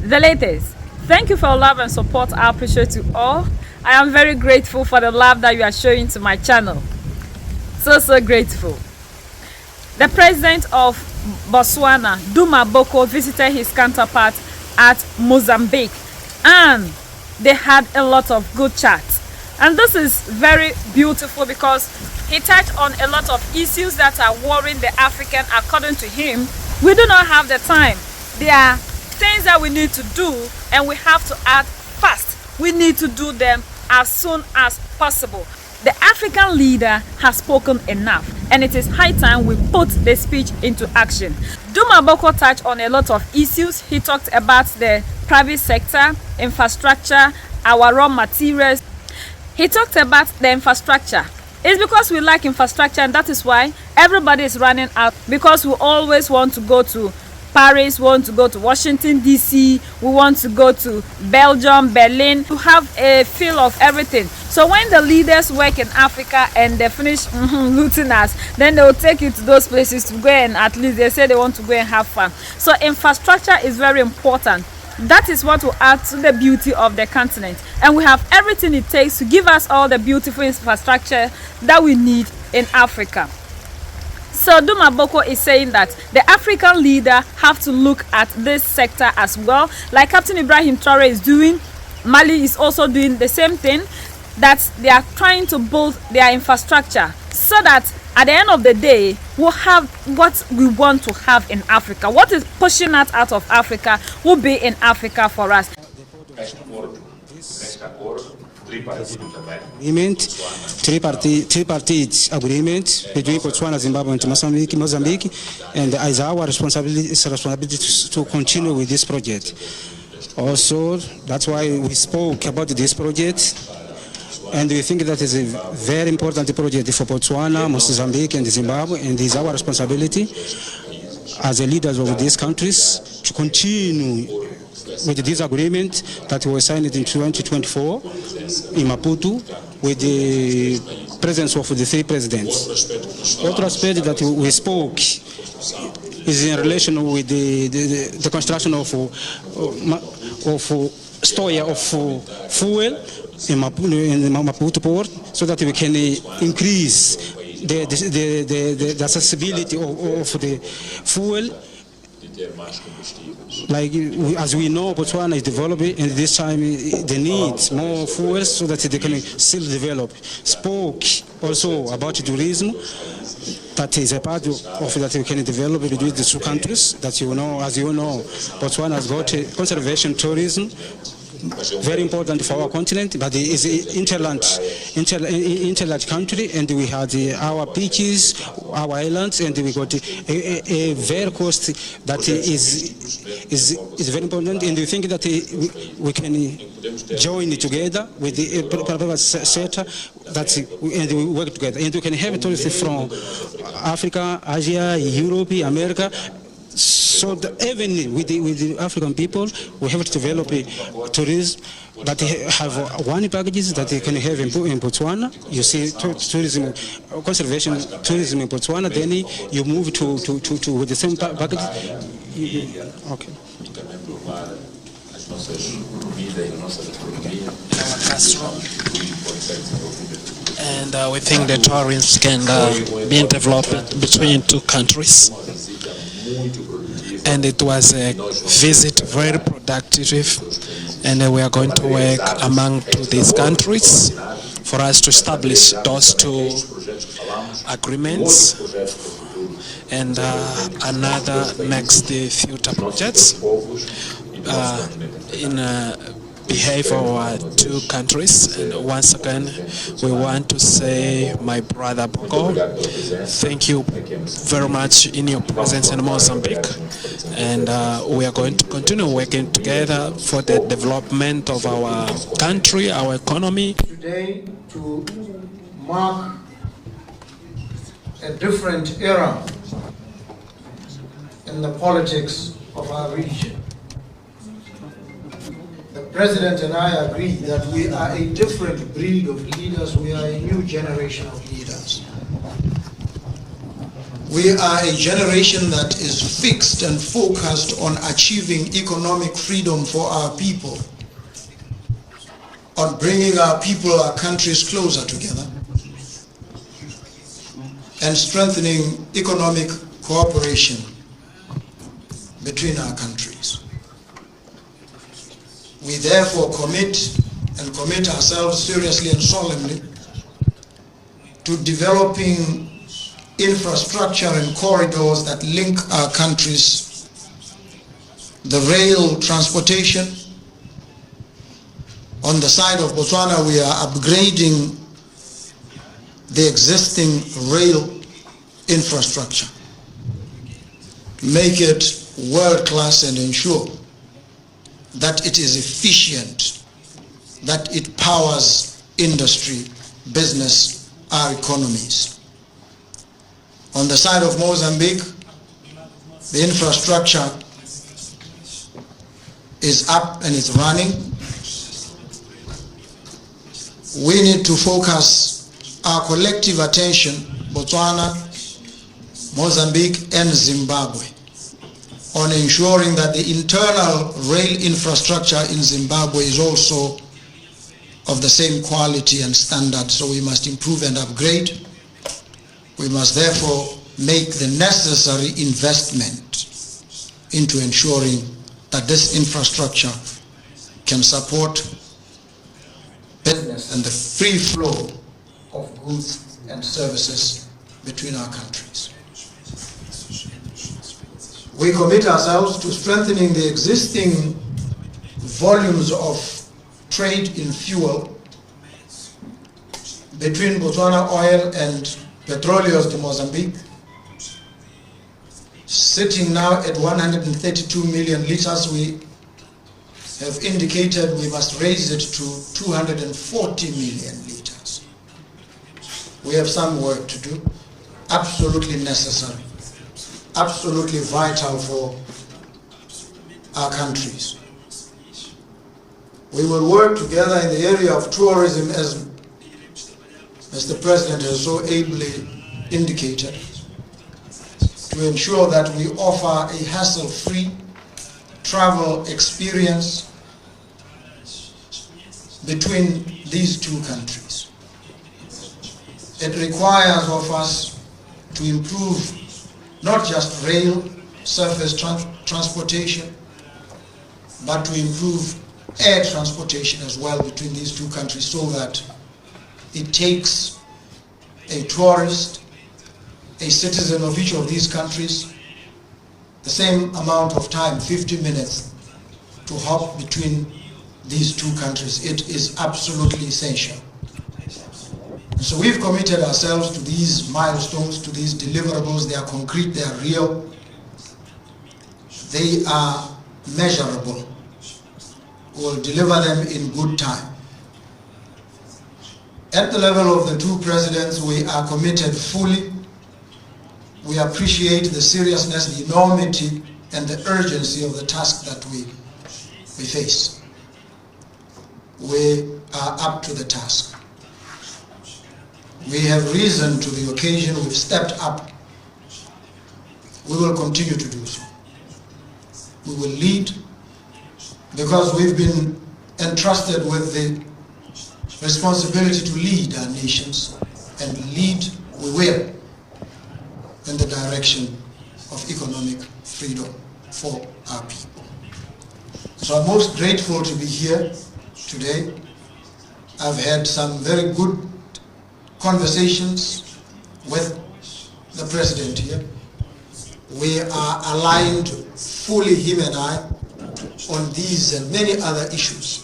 The latest. Thank you for your love and support. I appreciate you all. I am very grateful for the love that you are showing to my channel. So grateful. The president of Botswana, Duma Boko, visited his counterpart at Mozambique, and they had a lot of good chats. And this is very beautiful because he touched on a lot of issues that are worrying the African. According to him, we do not have the time. There are things that we need to do, and we have to act fast. We need to do them as soon as possible. The African leader has spoken enough, and it is high time we put the speech into action. Duma Boko touched on a lot of issues. He talked about the private sector, infrastructure, our raw materials. He talked about the infrastructure. It's because we like infrastructure, and that is why everybody is running out, because we always want to go to Paris, we want to go to Washington DC, we want to go to Belgium, Berlin, to have a feel of everything. So when the leaders work in Africa and they finish looting us, then they will take you to those places to go, and at least they say they want to go and have fun. So infrastructure is very important. That is what will add to the beauty of the continent, and we have everything it takes to give us all the beautiful infrastructure that we need in Africa. So Duma Boko is saying that the African leader have to look at this sector as well, like Captain Ibrahim Traore is doing. Mali is also doing the same thing, that they are trying to build their infrastructure so that at the end of the day we'll have what we want to have in Africa. What is pushing us out of Africa will be in Africa for us. Tripartite agreement between Botswana, Zimbabwe, and Mozambique, and it's our responsibility to continue with this project. Also, that's why we spoke about this project, and we think that is a very important project for Botswana, Mozambique, and Zimbabwe, and it's our responsibility as the leaders of these countries to continue with this agreement that was signed in 2024 in Maputo with the presence of the three presidents. Other aspect that we spoke is in relation with the construction of storage of fuel in Maputo port, so that we can increase the accessibility of the fuel. Like as we know, Botswana is developing, and this time they need more fuel so that they can still develop. Spoke also about tourism, that is a part of that we can develop between the two countries. That you know, as you know, Botswana has got conservation tourism, very important for our continent, but it is interland country, and we had our beaches, our islands, and we got a very coast that is very important, and we think that we can join together with the private sector, and we work together, and we can have tourists from Africa, Asia, Europe, America. So even with the African people, we have to develop a tourism that have one packages that they can have in Botswana. You see tourism, conservation tourism in Botswana, then you move to with the same package. Okay. And we think the tourism can be developed between two countries. And it was a visit very productive, and we are going to work among these countries for us to establish those two agreements and another next future projects in behalf of our two countries. And once again, we want to say, my brother Boko, thank you very much in your presence in Mozambique, and we are going to continue working together for the development of our country, our economy. Today, to mark a different era in the politics of our region. The President and I agree that we are a different breed of leaders. We are a new generation of leaders. We are a generation that is fixed and focused on achieving economic freedom for our people, on bringing our people, our countries closer together, and strengthening economic cooperation between our countries. We therefore commit ourselves seriously and solemnly to developing infrastructure and corridors that link our countries, the rail transportation. On the side of Botswana, we are upgrading the existing rail infrastructure, make it world-class and ensure that it is efficient, that it powers industry, business, our economies. On the side of Mozambique, the infrastructure is up and it's running. We need to focus our collective attention, Botswana, Mozambique and Zimbabwe, on ensuring that the internal rail infrastructure in Zimbabwe is also of the same quality and standard. So we must improve and upgrade. We must therefore make the necessary investment into ensuring that this infrastructure can support business and the free flow of goods and services between our countries. We commit ourselves to strengthening the existing volumes of trade in fuel between Botswana Oil and Petróleos de Mozambique, sitting now at 132 million liters. We have indicated we must raise it to 240 million liters. We have some work to do, absolutely necessary, absolutely vital for our countries. We will work together in the area of tourism, as Mr. President has so ably indicated, to ensure that we offer a hassle-free travel experience between these two countries. It requires of us to improve not just rail, surface transportation, but to improve air transportation as well between these two countries, so that it takes a tourist, a citizen of each of these countries, the same amount of time, 50 minutes, to hop between these two countries. It is absolutely essential. And so we've committed ourselves to these milestones, to these deliverables. They are concrete, they are real, they are measurable. We'll deliver them in good time. At the level of the two presidents, we are committed fully. We appreciate the seriousness, the enormity, and the urgency of the task that we face. We are up to the task. We have risen to the occasion, we've stepped up. We will continue to do so. We will lead, because we've been entrusted with the responsibility to lead our nations, and lead we will in the direction of economic freedom for our people. So I'm most grateful to be here today. I've had some very good conversations with the President here. We are aligned fully, him and I, on these and many other issues.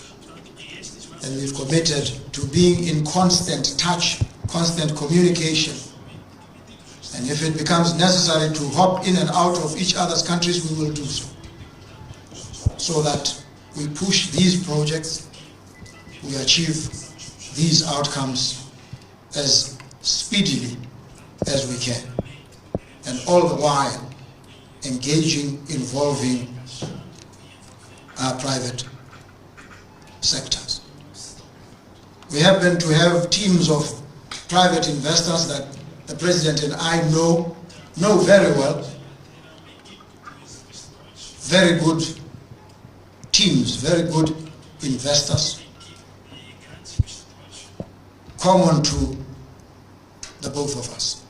And we've committed to being in constant touch, constant communication. And if it becomes necessary to hop in and out of each other's countries, we will do so. So that we push these projects, we achieve these outcomes as speedily as we can. And all the while engaging, involving our private sectors. We happen to have teams of private investors that the President and I know know very well, very good teams, very good investors, common to the both of us.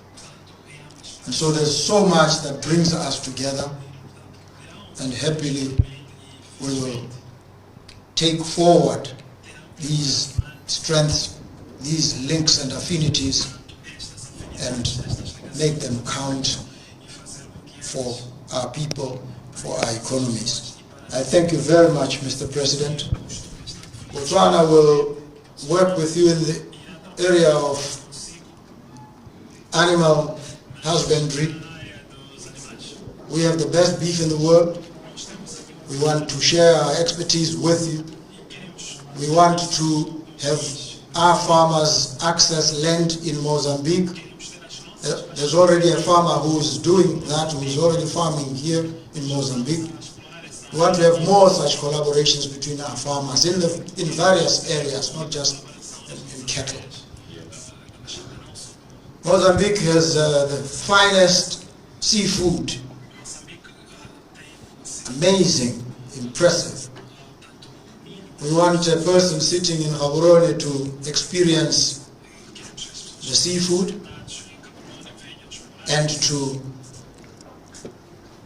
And so there's so much that brings us together, and happily we will take forward these strengths, these links and affinities, and make them count for our people, for our economies. I thank you very much, Mr. President. Botswana will work with you in the area of animal husbandry. We have the best beef in the world. We want to share our expertise with you. We want to have our farmers access land in Mozambique. There's already a farmer who's doing that, who's already farming here in Mozambique. We want to have more such collaborations between our farmers in various areas, not just in cattle. Mozambique has the finest seafood. Amazing, impressive. We want a person sitting in Gaborone to experience the seafood and to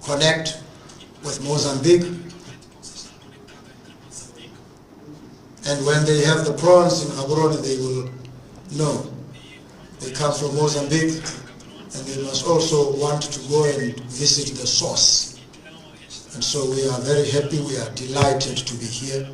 connect with Mozambique. And when they have the prawns in Gaborone, they will know they come from Mozambique, and they must also want to go and visit the source. And so we are very happy, we are delighted to be here.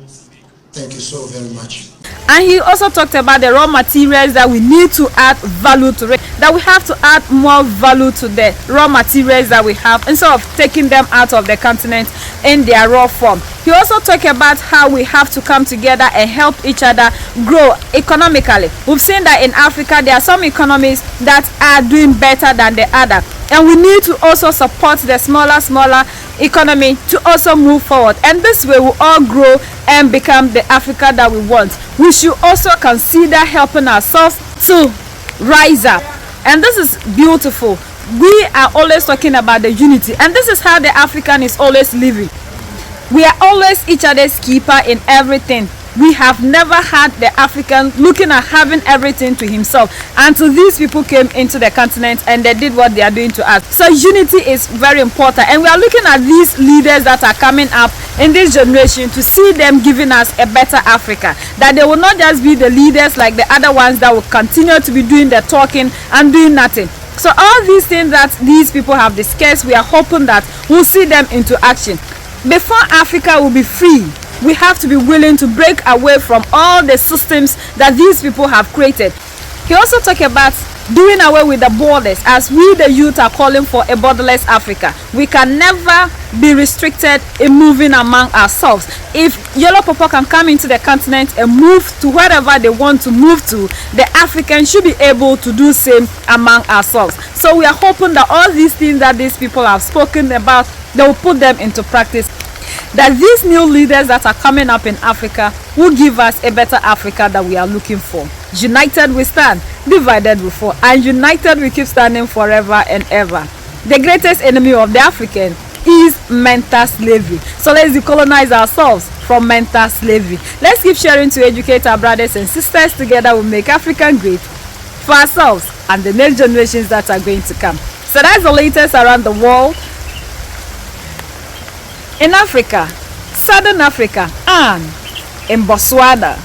Thank you so very much. And he also talked about the raw materials that we need to add value to it, that we have to add more value to the raw materials that we have instead of taking them out of the continent in their raw form. He also talked about how we have to come together and help each other grow economically. We've seen that in Africa there are some economies that are doing better than the other, and we need to also support the smaller economy to also move forward, and this way we all grow and become the Africa that we want. We should also consider helping ourselves to rise up, and this is beautiful. We are always talking about the unity, and this is how the African is always living. We are always each other's keeper in everything. We have never had the African looking at having everything to himself until these people came into the continent and they did what they are doing to us. So unity is very important, and we are looking at these leaders that are coming up in this generation to see them giving us a better Africa, that they will not just be the leaders like the other ones that will continue to be doing the talking and doing nothing. So all these things that these people have discussed, we are hoping that we'll see them into action. Before Africa will be free, we have to be willing to break away from all the systems that these people have created. He also talked about doing away with the borders, as we the youth are calling for a borderless Africa. We can never be restricted in moving among ourselves. If yellow people can come into the continent and move to wherever they want to move to, the Africans should be able to do same among ourselves. So we are hoping that all these things that these people have spoken about, they will put them into practice, that these new leaders that are coming up in Africa will give us a better Africa that we are looking for. United we stand, divided we fall, and united we keep standing forever and ever. The greatest enemy of the African is mental slavery. So let's decolonize ourselves from mental slavery. Let's keep sharing to educate our brothers and sisters. Together we'll make Africa great for ourselves and the next generations that are going to come. So that's the latest around the world. In Africa, Southern Africa, and in Botswana.